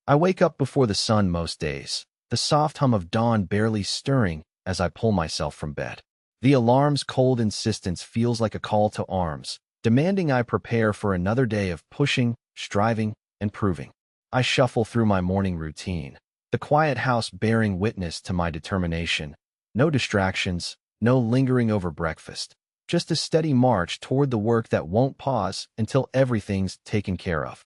I wake up before the sun most days, the soft hum of dawn barely stirring as I pull myself from bed. The alarm's cold insistence feels like a call to arms, demanding I prepare for another day of pushing, striving, and proving. I shuffle through my morning routine, the quiet house bearing witness to my determination. No distractions, no lingering over breakfast, just a steady march toward the work that won't pause until everything's taken care of.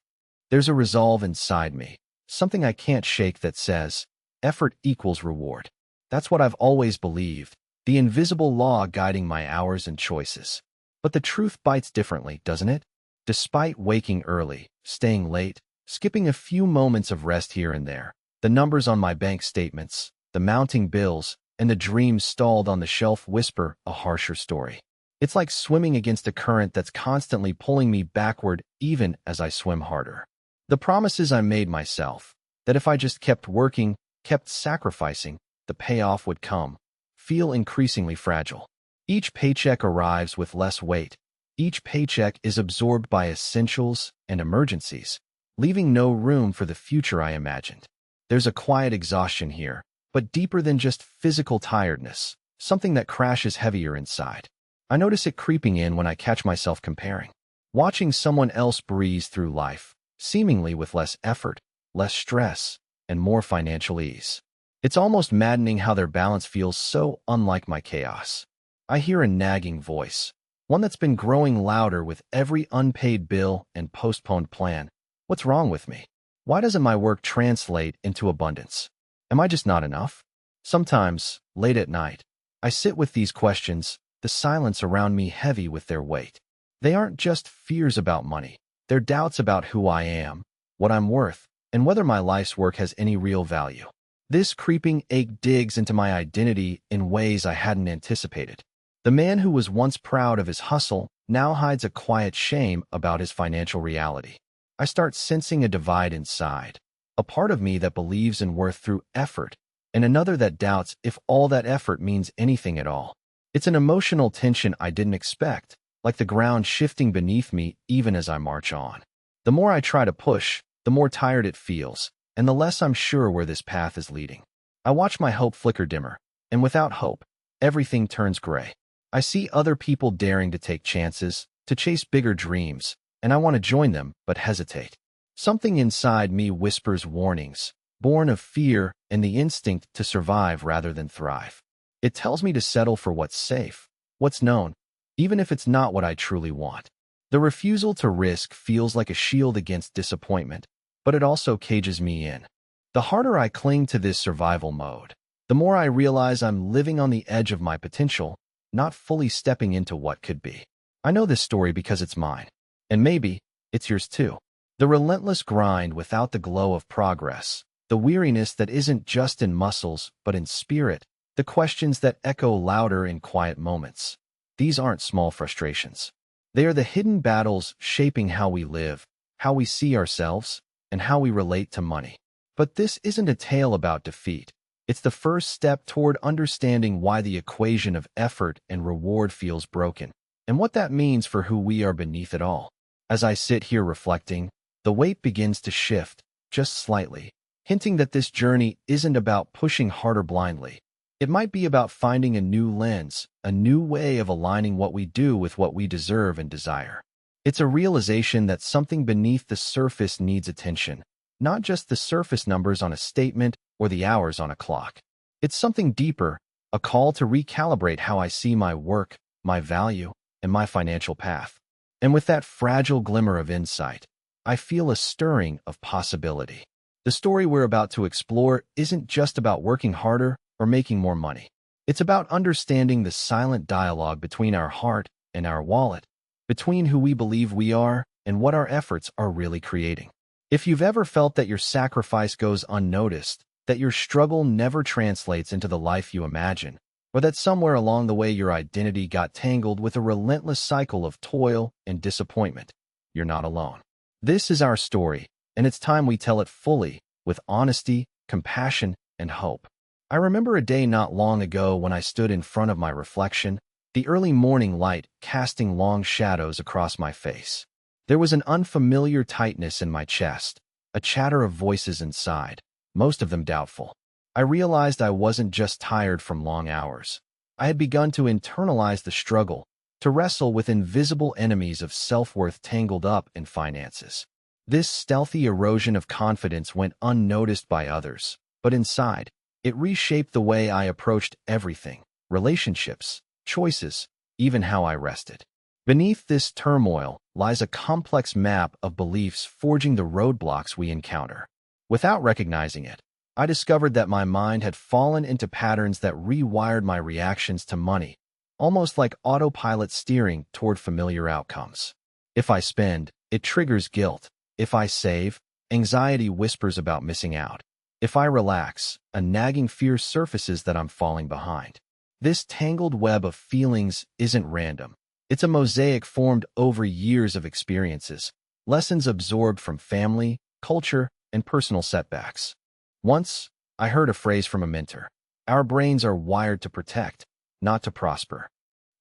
There's a resolve inside me, something I can't shake that says, effort equals reward. That's what I've always believed, the invisible law guiding my hours and choices. But the truth bites differently, doesn't it? Despite waking early, staying late, skipping a few moments of rest here and there, the numbers on my bank statements, the mounting bills, and the dreams stalled on the shelf whisper a harsher story. It's like swimming against a current that's constantly pulling me backward even as I swim harder. The promises I made myself, that if I just kept working, kept sacrificing, the payoff would come, feel increasingly fragile. Each paycheck arrives with less weight. Each paycheck is absorbed by essentials and emergencies, leaving no room for the future I imagined. There's a quiet exhaustion here, but deeper than just physical tiredness, something that crashes heavier inside. I notice it creeping in when I catch myself comparing, watching someone else breeze through life, seemingly with less effort, less stress, and more financial ease. It's almost maddening how their balance feels so unlike my chaos. I hear a nagging voice, one that's been growing louder with every unpaid bill and postponed plan. What's wrong with me? Why doesn't my work translate into abundance? Am I just not enough? Sometimes, late at night, I sit with these questions, the silence around me heavy with their weight. They aren't just fears about money. They're doubts about who I am, what I'm worth, and whether my life's work has any real value. This creeping ache digs into my identity in ways I hadn't anticipated. The man who was once proud of his hustle now hides a quiet shame about his financial reality. I start sensing a divide inside, a part of me that believes in worth through effort, and another that doubts if all that effort means anything at all. It's an emotional tension I didn't expect, like the ground shifting beneath me even as I march on. The more I try to push, the more tired it feels, and the less I'm sure where this path is leading. I watch my hope flicker dimmer, and without hope, everything turns gray. I see other people daring to take chances, to chase bigger dreams, and I want to join them but hesitate. Something inside me whispers warnings, born of fear and the instinct to survive rather than thrive. It tells me to settle for what's safe, what's known, even if it's not what I truly want. The refusal to risk feels like a shield against disappointment, but it also cages me in. The harder I cling to this survival mode, the more I realize I'm living on the edge of my potential, not fully stepping into what could be. I know this story because it's mine, and maybe it's yours too. The relentless grind without the glow of progress, the weariness that isn't just in muscles but in spirit, the questions that echo louder in quiet moments. These aren't small frustrations. They are the hidden battles shaping how we live, how we see ourselves, and how we relate to money. But this isn't a tale about defeat. It's the first step toward understanding why the equation of effort and reward feels broken, and what that means for who we are beneath it all. As I sit here reflecting, the weight begins to shift, just slightly, hinting that this journey isn't about pushing harder blindly. It might be about finding a new lens, a new way of aligning what we do with what we deserve and desire. It's a realization that something beneath the surface needs attention, not just the surface numbers on a statement or the hours on a clock. It's something deeper, a call to recalibrate how I see my work, my value, and my financial path. And with that fragile glimmer of insight, I feel a stirring of possibility. The story we're about to explore isn't just about working harder or making more money. It's about understanding the silent dialogue between our heart and our wallet, between who we believe we are and what our efforts are really creating. If you've ever felt that your sacrifice goes unnoticed, that your struggle never translates into the life you imagine, or that somewhere along the way your identity got tangled with a relentless cycle of toil and disappointment, you're not alone. This is our story, and it's time we tell it fully, with honesty, compassion, and hope. I remember a day not long ago when I stood in front of my reflection, the early morning light casting long shadows across my face. There was an unfamiliar tightness in my chest, a chatter of voices inside, most of them doubtful. I realized I wasn't just tired from long hours. I had begun to internalize the struggle, to wrestle with invisible enemies of self-worth tangled up in finances. This stealthy erosion of confidence went unnoticed by others, but inside, it reshaped the way I approached everything: relationships, choices, even how I rested. Beneath this turmoil lies a complex map of beliefs forging the roadblocks we encounter. Without recognizing it, I discovered that my mind had fallen into patterns that rewired my reactions to money, almost like autopilot steering toward familiar outcomes. If I spend, it triggers guilt. If I save, anxiety whispers about missing out. If I relax, a nagging fear surfaces that I'm falling behind. This tangled web of feelings isn't random. It's a mosaic formed over years of experiences, lessons absorbed from family, culture, and personal setbacks. Once, I heard a phrase from a mentor: "Our brains are wired to protect, not to prosper."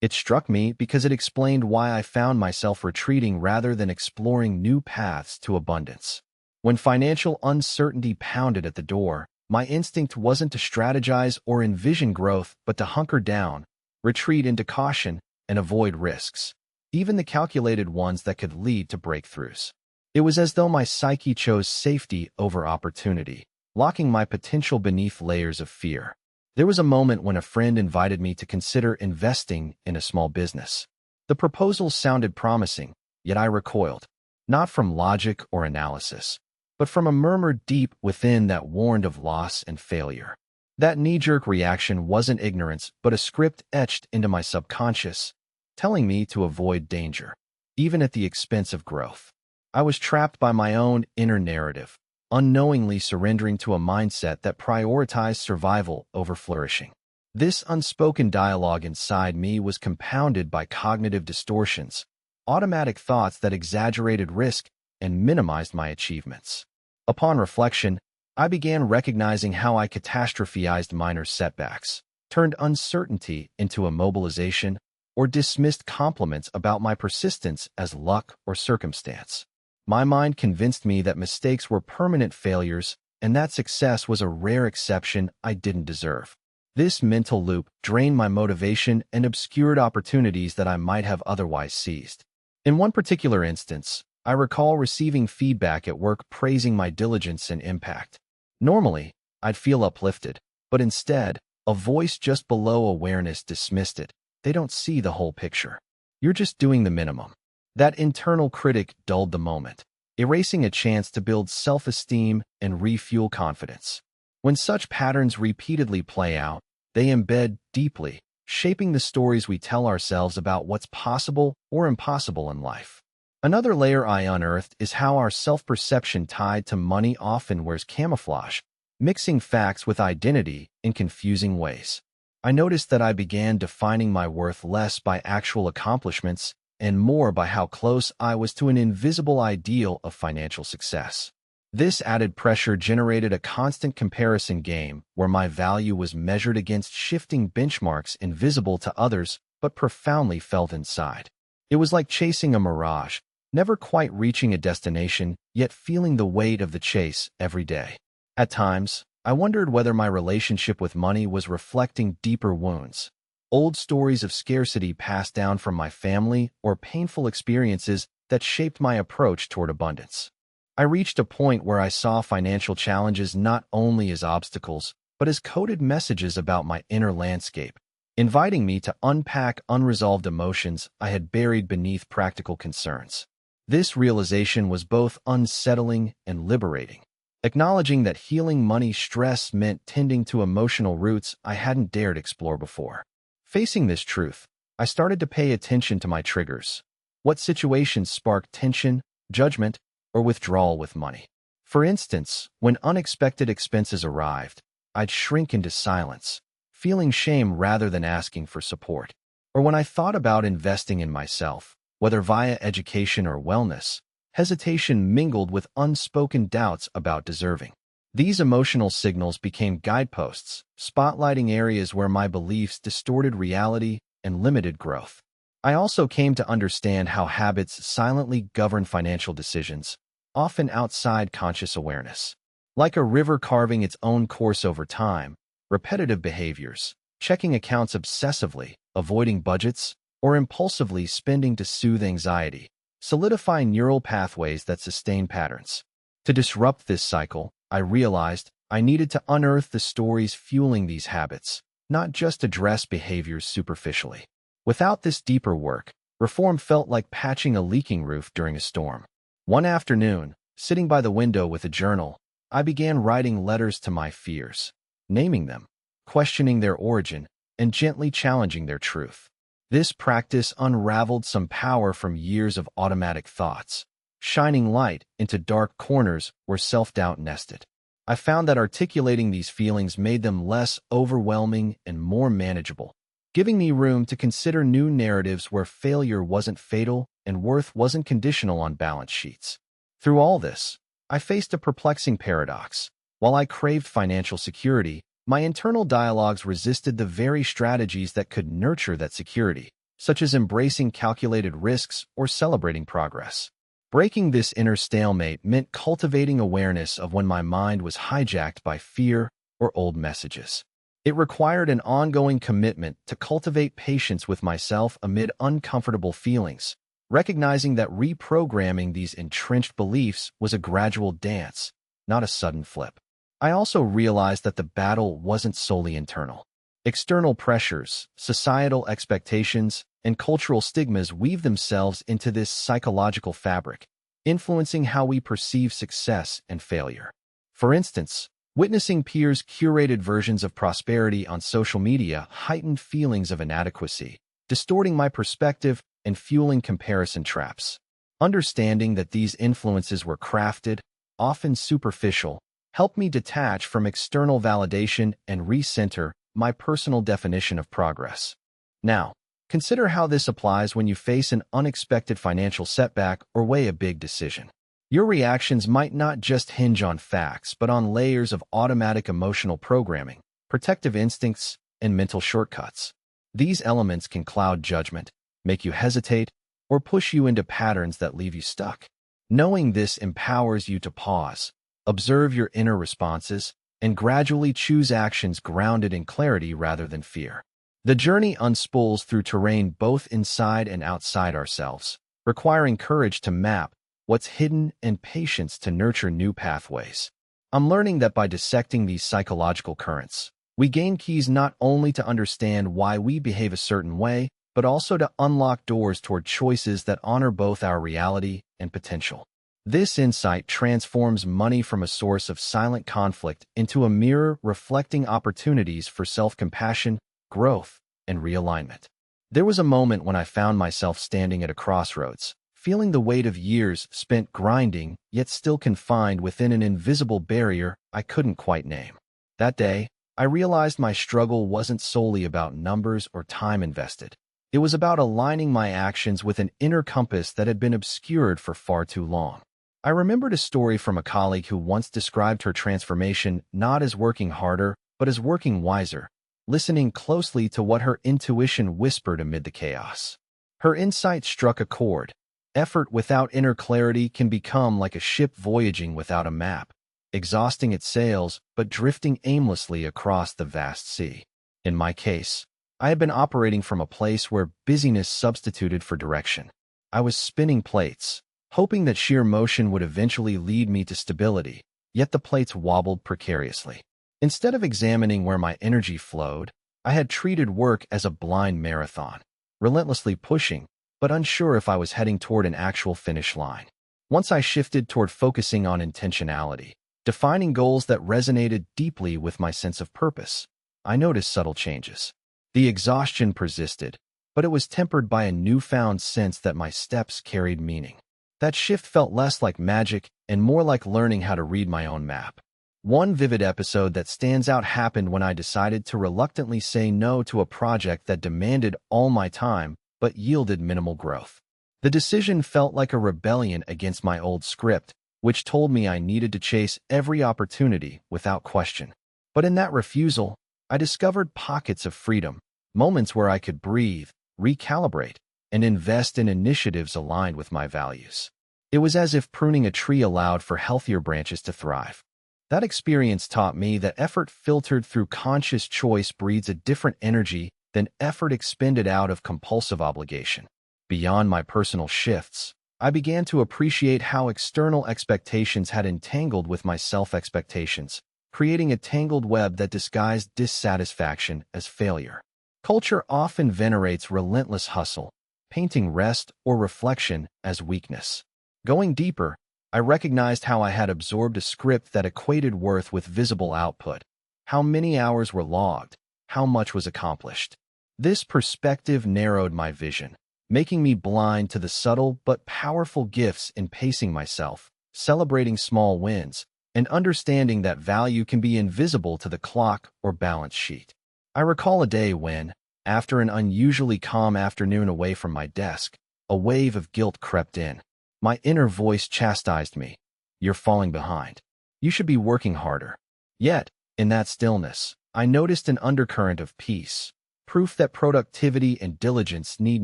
It struck me because it explained why I found myself retreating rather than exploring new paths to abundance. When financial uncertainty pounded at the door, my instinct wasn't to strategize or envision growth, but to hunker down, retreat into caution, and avoid risks, even the calculated ones that could lead to breakthroughs. It was as though my psyche chose safety over opportunity, locking my potential beneath layers of fear. There was a moment when a friend invited me to consider investing in a small business. The proposal sounded promising, yet I recoiled, not from logic or analysis, but from a murmur deep within that warned of loss and failure. That knee-jerk reaction wasn't ignorance, but a script etched into my subconscious, telling me to avoid danger, even at the expense of growth. I was trapped by my own inner narrative, unknowingly surrendering to a mindset that prioritized survival over flourishing. This unspoken dialogue inside me was compounded by cognitive distortions, automatic thoughts that exaggerated risk and minimized my achievements. Upon reflection, I began recognizing how I catastrophized minor setbacks, turned uncertainty into immobilization, or dismissed compliments about my persistence as luck or circumstance. My mind convinced me that mistakes were permanent failures and that success was a rare exception I didn't deserve. This mental loop drained my motivation and obscured opportunities that I might have otherwise seized. In one particular instance, I recall receiving feedback at work praising my diligence and impact. Normally, I'd feel uplifted, but instead, a voice just below awareness dismissed it. "They don't see the whole picture. You're just doing the minimum." That internal critic dulled the moment, erasing a chance to build self-esteem and refuel confidence. When such patterns repeatedly play out, they embed deeply, shaping the stories we tell ourselves about what's possible or impossible in life. Another layer I unearthed is how our self-perception tied to money often wears camouflage, mixing facts with identity in confusing ways. I noticed that I began defining my worth less by actual accomplishments and more by how close I was to an invisible ideal of financial success. This added pressure generated a constant comparison game where my value was measured against shifting benchmarks invisible to others but profoundly felt inside. It was like chasing a mirage, never quite reaching a destination, yet feeling the weight of the chase every day. At times, I wondered whether my relationship with money was reflecting deeper wounds, old stories of scarcity passed down from my family or painful experiences that shaped my approach toward abundance. I reached a point where I saw financial challenges not only as obstacles, but as coded messages about my inner landscape, inviting me to unpack unresolved emotions I had buried beneath practical concerns. This realization was both unsettling and liberating, acknowledging that healing money stress meant tending to emotional roots I hadn't dared explore before. Facing this truth, I started to pay attention to my triggers. What situations sparked tension, judgment, or withdrawal with money? For instance, when unexpected expenses arrived, I'd shrink into silence, feeling shame rather than asking for support. Or when I thought about investing in myself, whether via education or wellness, hesitation mingled with unspoken doubts about deserving. These emotional signals became guideposts, spotlighting areas where my beliefs distorted reality and limited growth. I also came to understand how habits silently govern financial decisions, often outside conscious awareness. Like a river carving its own course over time, repetitive behaviors, checking accounts obsessively, avoiding budgets, or impulsively spending to soothe anxiety, solidify neural pathways that sustain patterns. To disrupt this cycle, I realized I needed to unearth the stories fueling these habits, not just address behaviors superficially. Without this deeper work, reform felt like patching a leaking roof during a storm. One afternoon, sitting by the window with a journal, I began writing letters to my fears, naming them, questioning their origin, and gently challenging their truth. This practice unraveled some power from years of automatic thoughts, shining light into dark corners where self-doubt nested. I found that articulating these feelings made them less overwhelming and more manageable, giving me room to consider new narratives where failure wasn't fatal and worth wasn't conditional on balance sheets. Through all this, I faced a perplexing paradox. While I craved financial security, my internal dialogues resisted the very strategies that could nurture that security, such as embracing calculated risks or celebrating progress. Breaking this inner stalemate meant cultivating awareness of when my mind was hijacked by fear or old messages. It required an ongoing commitment to cultivate patience with myself amid uncomfortable feelings, recognizing that reprogramming these entrenched beliefs was a gradual dance, not a sudden flip. I also realized that the battle wasn't solely internal. External pressures, societal expectations, and cultural stigmas weave themselves into this psychological fabric, influencing how we perceive success and failure. For instance, witnessing peers' curated versions of prosperity on social media heightened feelings of inadequacy, distorting my perspective and fueling comparison traps. Understanding that these influences were crafted, often superficial, helped me detach from external validation and recenter my personal definition of progress. Now, consider how this applies when you face an unexpected financial setback or weigh a big decision. Your reactions might not just hinge on facts, but on layers of automatic emotional programming, protective instincts, and mental shortcuts. These elements can cloud judgment, make you hesitate, or push you into patterns that leave you stuck. Knowing this empowers you to pause, observe your inner responses, and gradually choose actions grounded in clarity rather than fear. The journey unspools through terrain both inside and outside ourselves, requiring courage to map what's hidden and patience to nurture new pathways. I'm learning that by dissecting these psychological currents, we gain keys not only to understand why we behave a certain way, but also to unlock doors toward choices that honor both our reality and potential. This insight transforms money from a source of silent conflict into a mirror reflecting opportunities for self-compassion, growth, and realignment. There was a moment when I found myself standing at a crossroads, feeling the weight of years spent grinding, yet still confined within an invisible barrier I couldn't quite name. That day, I realized my struggle wasn't solely about numbers or time invested. It was about aligning my actions with an inner compass that had been obscured for far too long. I remembered a story from a colleague who once described her transformation not as working harder, but as working wiser, listening closely to what her intuition whispered amid the chaos. Her insight struck a chord. Effort without inner clarity can become like a ship voyaging without a map, exhausting its sails but drifting aimlessly across the vast sea. In my case, I had been operating from a place where busyness substituted for direction. I was spinning plates, hoping that sheer motion would eventually lead me to stability, yet the plates wobbled precariously. Instead of examining where my energy flowed, I had treated work as a blind marathon, relentlessly pushing, but unsure if I was heading toward an actual finish line. Once I shifted toward focusing on intentionality, defining goals that resonated deeply with my sense of purpose, I noticed subtle changes. The exhaustion persisted, but it was tempered by a newfound sense that my steps carried meaning. That shift felt less like magic and more like learning how to read my own map. One vivid episode that stands out happened when I decided to reluctantly say no to a project that demanded all my time but yielded minimal growth. The decision felt like a rebellion against my old script, which told me I needed to chase every opportunity without question. But in that refusal, I discovered pockets of freedom, moments where I could breathe, recalibrate, and invest in initiatives aligned with my values. It was as if pruning a tree allowed for healthier branches to thrive. That experience taught me that effort filtered through conscious choice breeds a different energy than effort expended out of compulsive obligation. Beyond my personal shifts, I began to appreciate how external expectations had entangled with my self-expectations, creating a tangled web that disguised dissatisfaction as failure. Culture often venerates relentless hustle, painting rest or reflection as weakness. Going deeper, I recognized how I had absorbed a script that equated worth with visible output, how many hours were logged, how much was accomplished. This perspective narrowed my vision, making me blind to the subtle but powerful gifts in pacing myself, celebrating small wins, and understanding that value can be invisible to the clock or balance sheet. I recall a day when, after an unusually calm afternoon away from my desk, a wave of guilt crept in. My inner voice chastised me. You're falling behind. You should be working harder. Yet, in that stillness, I noticed an undercurrent of peace, proof that productivity and diligence need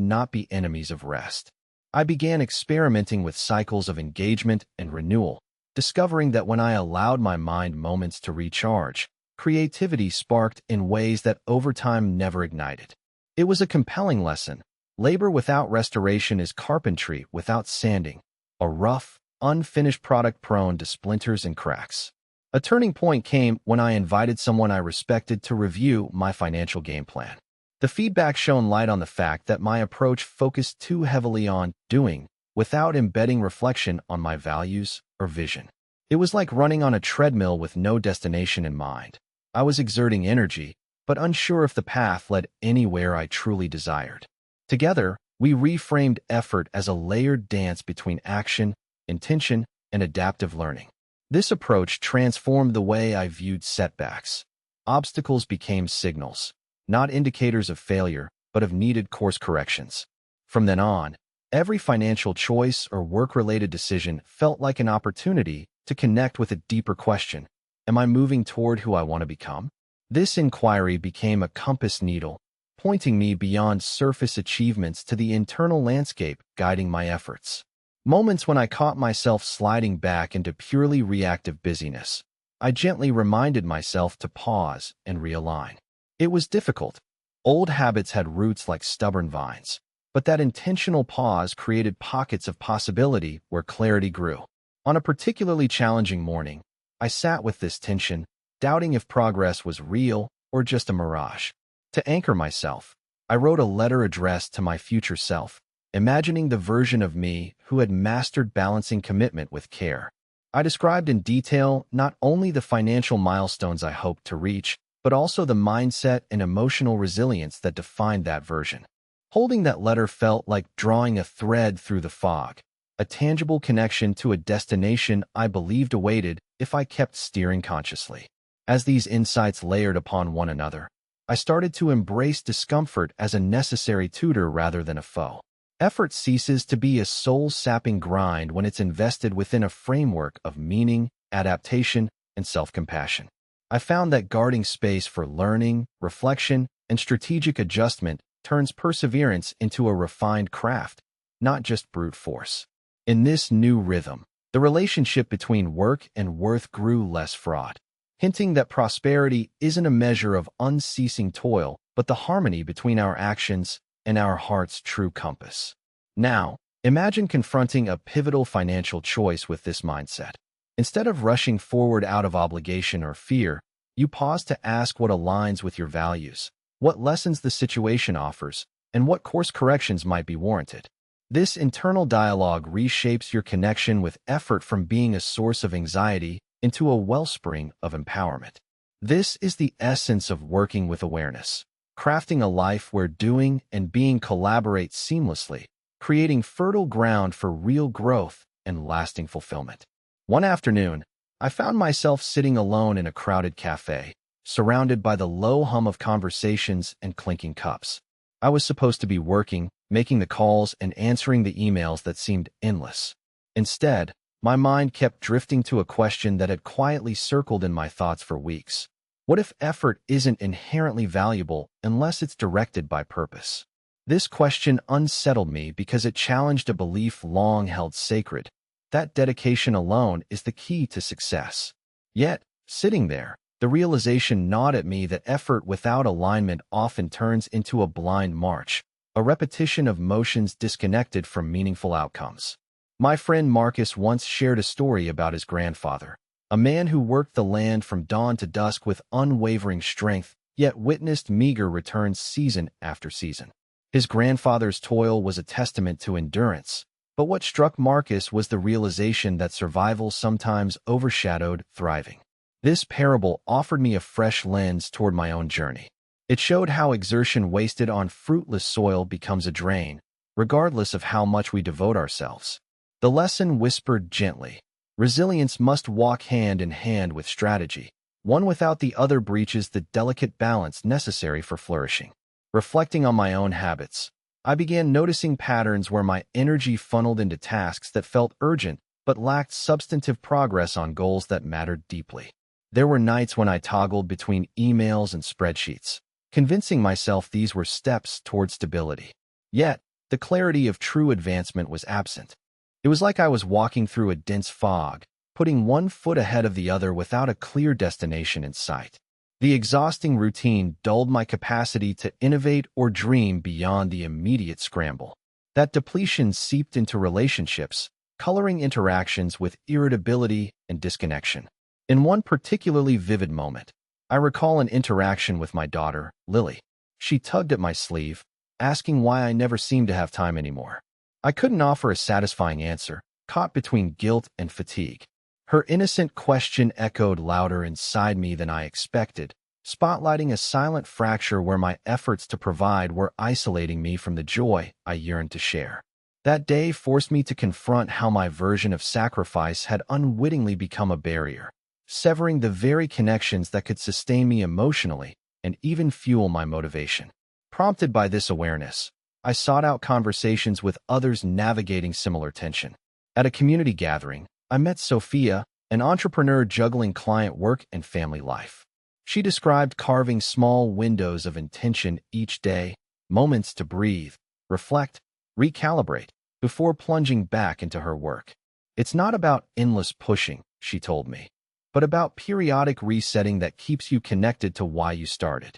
not be enemies of rest. I began experimenting with cycles of engagement and renewal, discovering that when I allowed my mind moments to recharge, creativity sparked in ways that overtime never ignited. It was a compelling lesson. Labor without restoration is carpentry without sanding, a rough, unfinished product prone to splinters and cracks. A turning point came when I invited someone I respected to review my financial game plan. The feedback shone light on the fact that my approach focused too heavily on doing without embedding reflection on my values or vision. It was like running on a treadmill with no destination in mind. I was exerting energy, but unsure if the path led anywhere I truly desired. Together, we reframed effort as a layered dance between action, intention, and adaptive learning. This approach transformed the way I viewed setbacks. Obstacles became signals, not indicators of failure, but of needed course corrections. From then on, every financial choice or work-related decision felt like an opportunity to connect with a deeper question. Am I moving toward who I want to become? This inquiry became a compass needle, pointing me beyond surface achievements to the internal landscape guiding my efforts. Moments when I caught myself sliding back into purely reactive busyness, I gently reminded myself to pause and realign. It was difficult. Old habits had roots like stubborn vines, but that intentional pause created pockets of possibility where clarity grew. On a particularly challenging morning, I sat with this tension, doubting if progress was real or just a mirage. To anchor myself, I wrote a letter addressed to my future self, imagining the version of me who had mastered balancing commitment with care. I described in detail not only the financial milestones I hoped to reach, but also the mindset and emotional resilience that defined that version. Holding that letter felt like drawing a thread through the fog, a tangible connection to a destination I believed awaited if I kept steering consciously. As these insights layered upon one another, I started to embrace discomfort as a necessary tutor rather than a foe. Effort ceases to be a soul-sapping grind when it's invested within a framework of meaning, adaptation, and self-compassion. I found that guarding space for learning, reflection, and strategic adjustment turns perseverance into a refined craft, not just brute force. In this new rhythm, the relationship between work and worth grew less fraught, hinting that prosperity isn't a measure of unceasing toil, but the harmony between our actions and our heart's true compass. Now, imagine confronting a pivotal financial choice with this mindset. Instead of rushing forward out of obligation or fear, you pause to ask what aligns with your values, what lessons the situation offers, and what course corrections might be warranted. This internal dialogue reshapes your connection with effort from being a source of anxiety into a wellspring of empowerment. This is the essence of working with awareness, crafting a life where doing and being collaborate seamlessly, creating fertile ground for real growth and lasting fulfillment. One afternoon, I found myself sitting alone in a crowded cafe, surrounded by the low hum of conversations and clinking cups. I was supposed to be working, making the calls, and answering the emails that seemed endless. Instead, my mind kept drifting to a question that had quietly circled in my thoughts for weeks. What if effort isn't inherently valuable unless it's directed by purpose? This question unsettled me because it challenged a belief long held sacred. that dedication alone is the key to success. Yet, sitting there, the realization gnawed at me that effort without alignment often turns into a blind march, a repetition of motions disconnected from meaningful outcomes. My friend Marcus once shared a story about his grandfather, a man who worked the land from dawn to dusk with unwavering strength, yet witnessed meager returns season after season. His grandfather's toil was a testament to endurance, but what struck Marcus was the realization that survival sometimes overshadowed thriving. This parable offered me a fresh lens toward my own journey. It showed how exertion wasted on fruitless soil becomes a drain, regardless of how much we devote ourselves. The lesson whispered gently: resilience must walk hand in hand with strategy. One without the other breaches the delicate balance necessary for flourishing. Reflecting on my own habits, I began noticing patterns where my energy funneled into tasks that felt urgent but lacked substantive progress on goals that mattered deeply. There were nights when I toggled between emails and spreadsheets, convincing myself these were steps toward stability. Yet, the clarity of true advancement was absent. It was like I was walking through a dense fog, putting one foot ahead of the other without a clear destination in sight. The exhausting routine dulled my capacity to innovate or dream beyond the immediate scramble. That depletion seeped into relationships, coloring interactions with irritability and disconnection. In one particularly vivid moment, I recall an interaction with my daughter, Lily. She tugged at my sleeve, asking why I never seemed to have time anymore. I couldn't offer a satisfying answer, caught between guilt and fatigue. Her innocent question echoed louder inside me than I expected, spotlighting a silent fracture where my efforts to provide were isolating me from the joy I yearned to share. That day forced me to confront how my version of sacrifice had unwittingly become a barrier, severing the very connections that could sustain me emotionally and even fuel my motivation. Prompted by this awareness, I sought out conversations with others navigating similar tension. At a community gathering, I met Sophia, an entrepreneur juggling client work and family life. She described carving small windows of intention each day, moments to breathe, reflect, recalibrate, before plunging back into her work. It's not about endless pushing, she told me, but about periodic resetting that keeps you connected to why you started.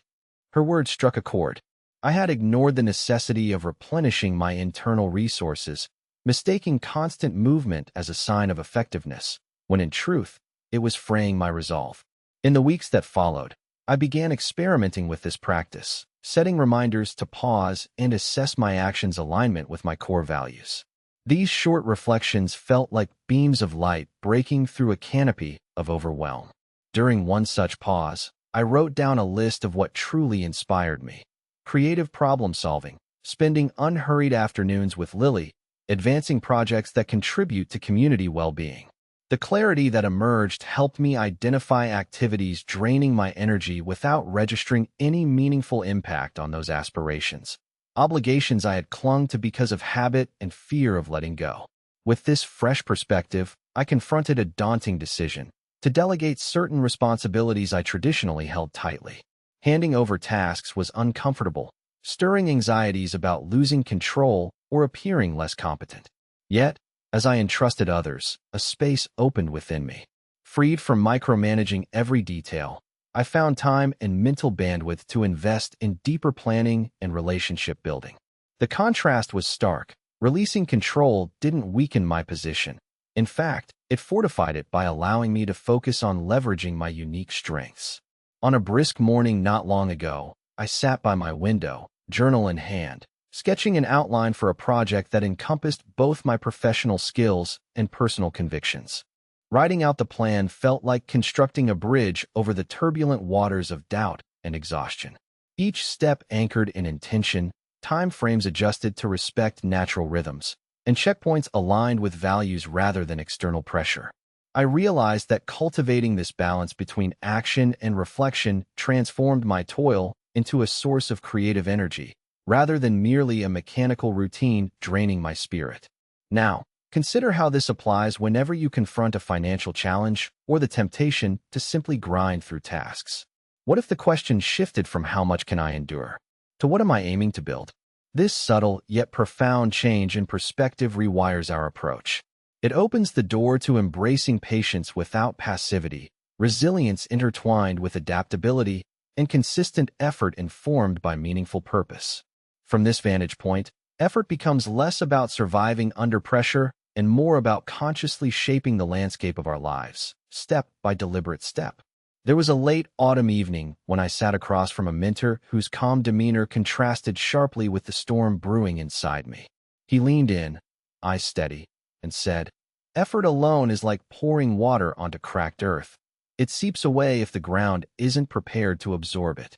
Her words struck a chord. I had ignored the necessity of replenishing my internal resources, mistaking constant movement as a sign of effectiveness, when in truth, it was fraying my resolve. In the weeks that followed, I began experimenting with this practice, setting reminders to pause and assess my actions' alignment with my core values. These short reflections felt like beams of light breaking through a canopy of overwhelm. During one such pause, I wrote down a list of what truly inspired me: creative problem solving, spending unhurried afternoons with Lily, advancing projects that contribute to community well-being. The clarity that emerged helped me identify activities draining my energy without registering any meaningful impact on those aspirations, obligations I had clung to because of habit and fear of letting go. With this fresh perspective, I confronted a daunting decision: to delegate certain responsibilities I traditionally held tightly. Handing over tasks was uncomfortable, stirring anxieties about losing control or appearing less competent. Yet, as I entrusted others, a space opened within me. Freed from micromanaging every detail, I found time and mental bandwidth to invest in deeper planning and relationship building. The contrast was stark. Releasing control didn't weaken my position. In fact, it fortified it by allowing me to focus on leveraging my unique strengths. On a brisk morning not long ago, I sat by my window, journal in hand, sketching an outline for a project that encompassed both my professional skills and personal convictions. Writing out the plan felt like constructing a bridge over the turbulent waters of doubt and exhaustion. Each step anchored in intention, time frames adjusted to respect natural rhythms, and checkpoints aligned with values rather than external pressure. I realized that cultivating this balance between action and reflection transformed my toil into a source of creative energy, rather than merely a mechanical routine draining my spirit. Now, consider how this applies whenever you confront a financial challenge or the temptation to simply grind through tasks. What if the question shifted from how much can I endure to what am I aiming to build? This subtle yet profound change in perspective rewires our approach. It opens the door to embracing patience without passivity, resilience intertwined with adaptability, and consistent effort informed by meaningful purpose. From this vantage point, effort becomes less about surviving under pressure and more about consciously shaping the landscape of our lives, step by deliberate step. There was a late autumn evening when I sat across from a mentor whose calm demeanor contrasted sharply with the storm brewing inside me. He leaned in, eyes steady, and said, "Effort alone is like pouring water onto cracked earth. It seeps away if the ground isn't prepared to absorb it."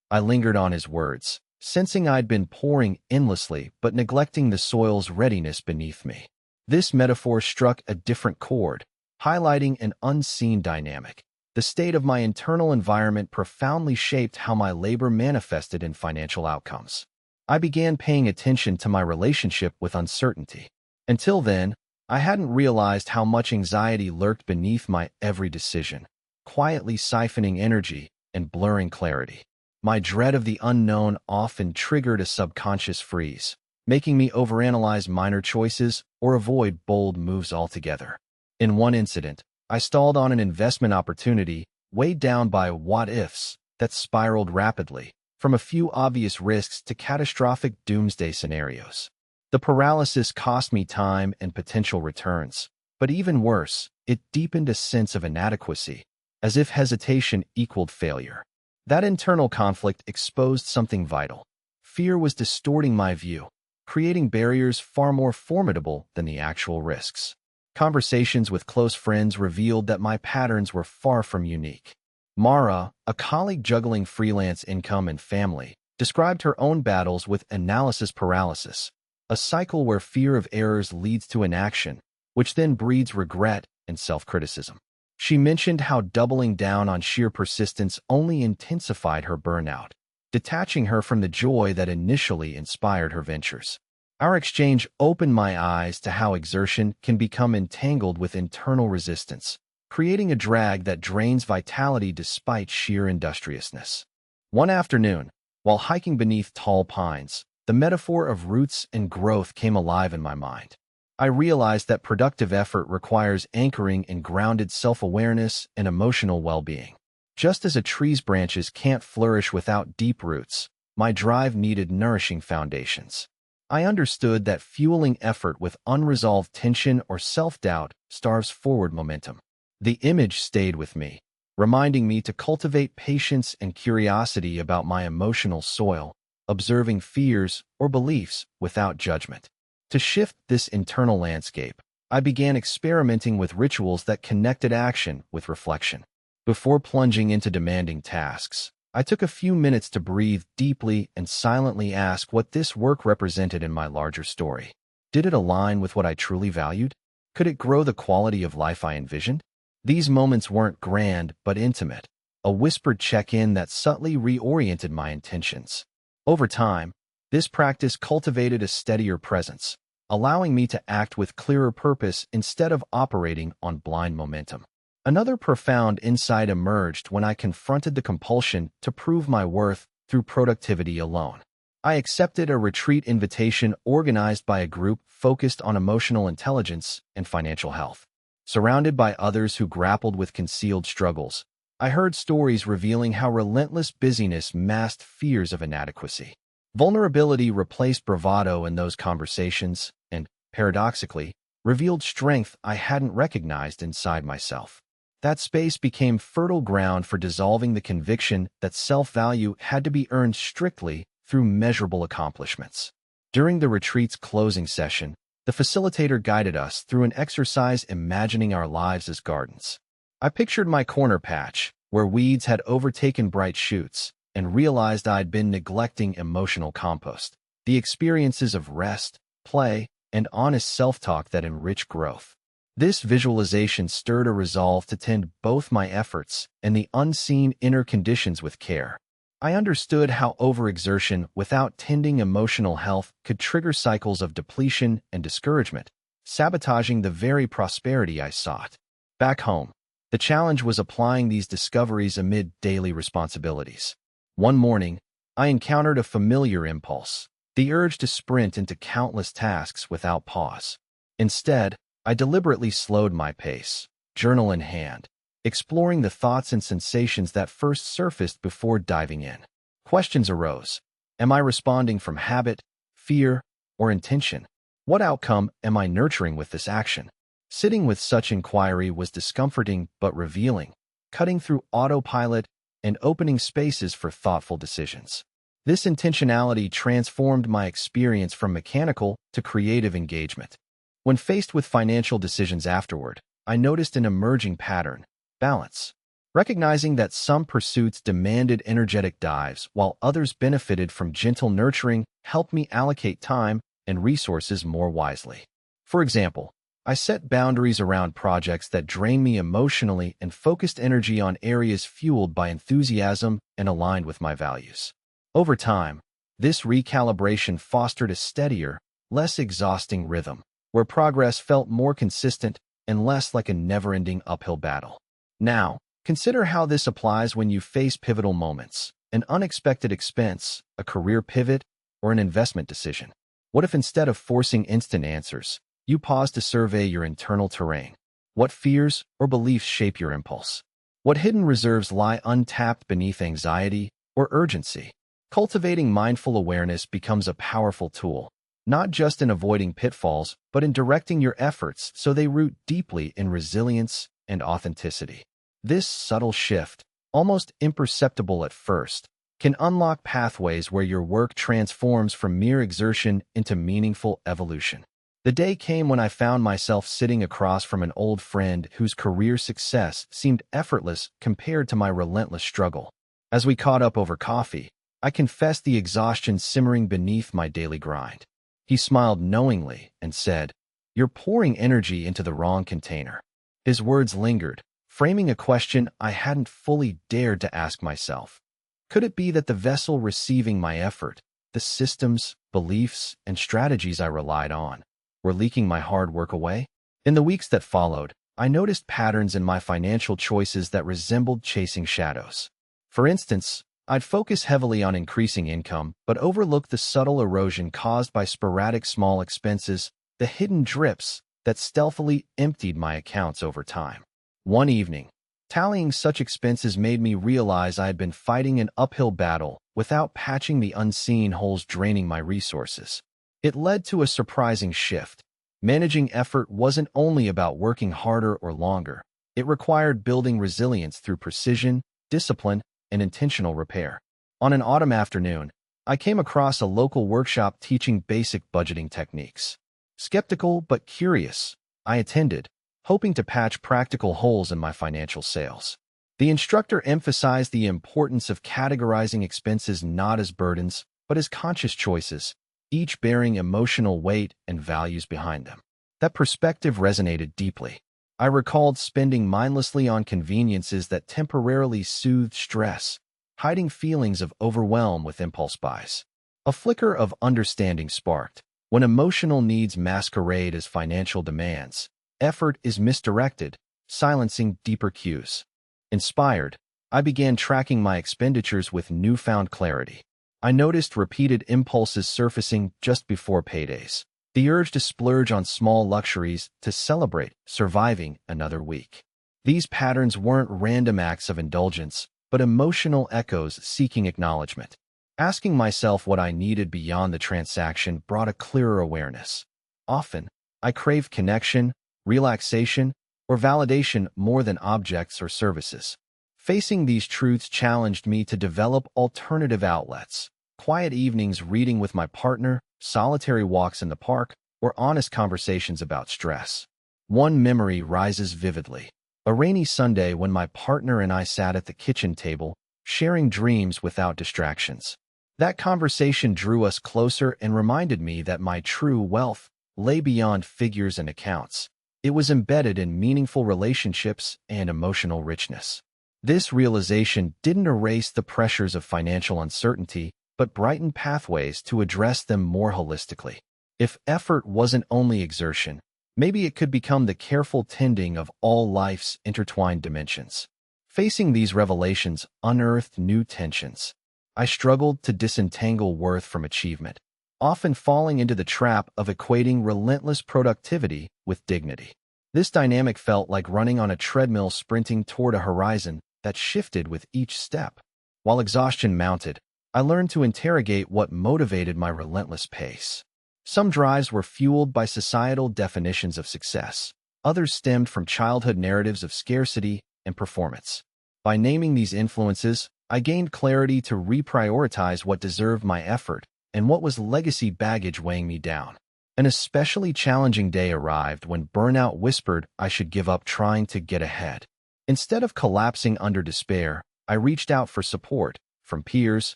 I lingered on his words, sensing I'd been pouring endlessly but neglecting the soil's readiness beneath me. This metaphor struck a different chord, highlighting an unseen dynamic. The state of my internal environment profoundly shaped how my labor manifested in financial outcomes. I began paying attention to my relationship with uncertainty. Until then, I hadn't realized how much anxiety lurked beneath my every decision, quietly siphoning energy and blurring clarity. My dread of the unknown often triggered a subconscious freeze, making me overanalyze minor choices or avoid bold moves altogether. In one incident, I stalled on an investment opportunity, weighed down by what-ifs that spiraled rapidly, from a few obvious risks to catastrophic doomsday scenarios. The paralysis cost me time and potential returns, but even worse, it deepened a sense of inadequacy, as if hesitation equaled failure. That internal conflict exposed something vital. Fear was distorting my view, creating barriers far more formidable than the actual risks. Conversations with close friends revealed that my patterns were far from unique. Mara, a colleague juggling freelance income and family, described her own battles with analysis paralysis, a cycle where fear of errors leads to inaction, which then breeds regret and self-criticism. She mentioned how doubling down on sheer persistence only intensified her burnout, detaching her from the joy that initially inspired her ventures. Our exchange opened my eyes to how exertion can become entangled with internal resistance, creating a drag that drains vitality despite sheer industriousness. One afternoon, while hiking beneath tall pines, the metaphor of roots and growth came alive in my mind. I realized that productive effort requires anchoring in grounded self-awareness and emotional well-being. Just as a tree's branches can't flourish without deep roots, my drive needed nourishing foundations. I understood that fueling effort with unresolved tension or self-doubt starves forward momentum. The image stayed with me, reminding me to cultivate patience and curiosity about my emotional soil, observing fears or beliefs without judgment. To shift this internal landscape, I began experimenting with rituals that connected action with reflection. Before plunging into demanding tasks, I took a few minutes to breathe deeply and silently ask what this work represented in my larger story. Did it align with what I truly valued? Could it grow the quality of life I envisioned? These moments weren't grand but intimate, a whispered check-in that subtly reoriented my intentions. Over time, this practice cultivated a steadier presence, allowing me to act with clearer purpose instead of operating on blind momentum. Another profound insight emerged when I confronted the compulsion to prove my worth through productivity alone. I accepted a retreat invitation organized by a group focused on emotional intelligence and financial health. Surrounded by others who grappled with concealed struggles, I heard stories revealing how relentless busyness masked fears of inadequacy. Vulnerability replaced bravado in those conversations and, paradoxically, revealed strength I hadn't recognized inside myself. That space became fertile ground for dissolving the conviction that self-value had to be earned strictly through measurable accomplishments. During the retreat's closing session, the facilitator guided us through an exercise imagining our lives as gardens. I pictured my corner patch, where weeds had overtaken bright shoots, and realized I'd been neglecting emotional compost, the experiences of rest, play, and honest self-talk that enrich growth. This visualization stirred a resolve to tend both my efforts and the unseen inner conditions with care. I understood how overexertion without tending emotional health could trigger cycles of depletion and discouragement, sabotaging the very prosperity I sought. Back home, the challenge was applying these discoveries amid daily responsibilities. One morning, I encountered a familiar impulse, the urge to sprint into countless tasks without pause. Instead, I deliberately slowed my pace, journal in hand, exploring the thoughts and sensations that first surfaced before diving in. Questions arose. Am I responding from habit, fear, or intention? What outcome am I nurturing with this action? Sitting with such inquiry was discomforting but revealing, cutting through autopilot and opening spaces for thoughtful decisions. This intentionality transformed my experience from mechanical to creative engagement. When faced with financial decisions afterward, I noticed an emerging pattern: balance. Recognizing that some pursuits demanded energetic dives while others benefited from gentle nurturing helped me allocate time and resources more wisely. For example, I set boundaries around projects that drained me emotionally and focused energy on areas fueled by enthusiasm and aligned with my values. Over time, this recalibration fostered a steadier, less exhausting rhythm, where progress felt more consistent and less like a never-ending uphill battle. Now, consider how this applies when you face pivotal moments: an unexpected expense, a career pivot, or an investment decision. What if instead of forcing instant answers, you pause to survey your internal terrain? What fears or beliefs shape your impulse? What hidden reserves lie untapped beneath anxiety or urgency? Cultivating mindful awareness becomes a powerful tool, not just in avoiding pitfalls, but in directing your efforts so they root deeply in resilience and authenticity. This subtle shift, almost imperceptible at first, can unlock pathways where your work transforms from mere exertion into meaningful evolution. The day came when I found myself sitting across from an old friend whose career success seemed effortless compared to my relentless struggle. As we caught up over coffee, I confessed the exhaustion simmering beneath my daily grind. He smiled knowingly and said, "You're pouring energy into the wrong container." His words lingered, framing a question I hadn't fully dared to ask myself. Could it be that the vessel receiving my effort, the systems, beliefs, and strategies I relied on, were leaking my hard work away? In the weeks that followed, I noticed patterns in my financial choices that resembled chasing shadows. For instance, I'd focus heavily on increasing income, but overlook the subtle erosion caused by sporadic small expenses, the hidden drips that stealthily emptied my accounts over time. One evening, tallying such expenses made me realize I had been fighting an uphill battle without patching the unseen holes draining my resources. It led to a surprising shift. Managing effort wasn't only about working harder or longer. It required building resilience through precision, discipline, and intentional repair. On an autumn afternoon, I came across a local workshop teaching basic budgeting techniques. Skeptical but curious, I attended, hoping to patch practical holes in my financial sails. The instructor emphasized the importance of categorizing expenses not as burdens, but as conscious choices, each bearing emotional weight and values behind them. That perspective resonated deeply. I recalled spending mindlessly on conveniences that temporarily soothed stress, hiding feelings of overwhelm with impulse buys. A flicker of understanding sparked. When emotional needs masquerade as financial demands, effort is misdirected, silencing deeper cues. Inspired, I began tracking my expenditures with newfound clarity. I noticed repeated impulses surfacing just before paydays. The urge to splurge on small luxuries to celebrate surviving another week. These patterns weren't random acts of indulgence, but emotional echoes seeking acknowledgement. Asking myself what I needed beyond the transaction brought a clearer awareness. Often, I craved connection, relaxation, or validation more than objects or services. Facing these truths challenged me to develop alternative outlets: quiet evenings reading with my partner, solitary walks in the park, or honest conversations about stress. One memory rises vividly: a rainy Sunday when my partner and I sat at the kitchen table, sharing dreams without distractions. That conversation drew us closer and reminded me that my true wealth lay beyond figures and accounts. It was embedded in meaningful relationships and emotional richness. This realization didn't erase the pressures of financial uncertainty, but brightened pathways to address them more holistically. If effort wasn't only exertion, maybe it could become the careful tending of all life's intertwined dimensions. Facing these revelations unearthed new tensions. I struggled to disentangle worth from achievement, often falling into the trap of equating relentless productivity with dignity. This dynamic felt like running on a treadmill sprinting toward a horizon that shifted with each step. While exhaustion mounted, I learned to interrogate what motivated my relentless pace. Some drives were fueled by societal definitions of success. Others stemmed from childhood narratives of scarcity and performance. By naming these influences, I gained clarity to reprioritize what deserved my effort and what was legacy baggage weighing me down. An especially challenging day arrived when burnout whispered I should give up trying to get ahead. Instead of collapsing under despair, I reached out for support from peers,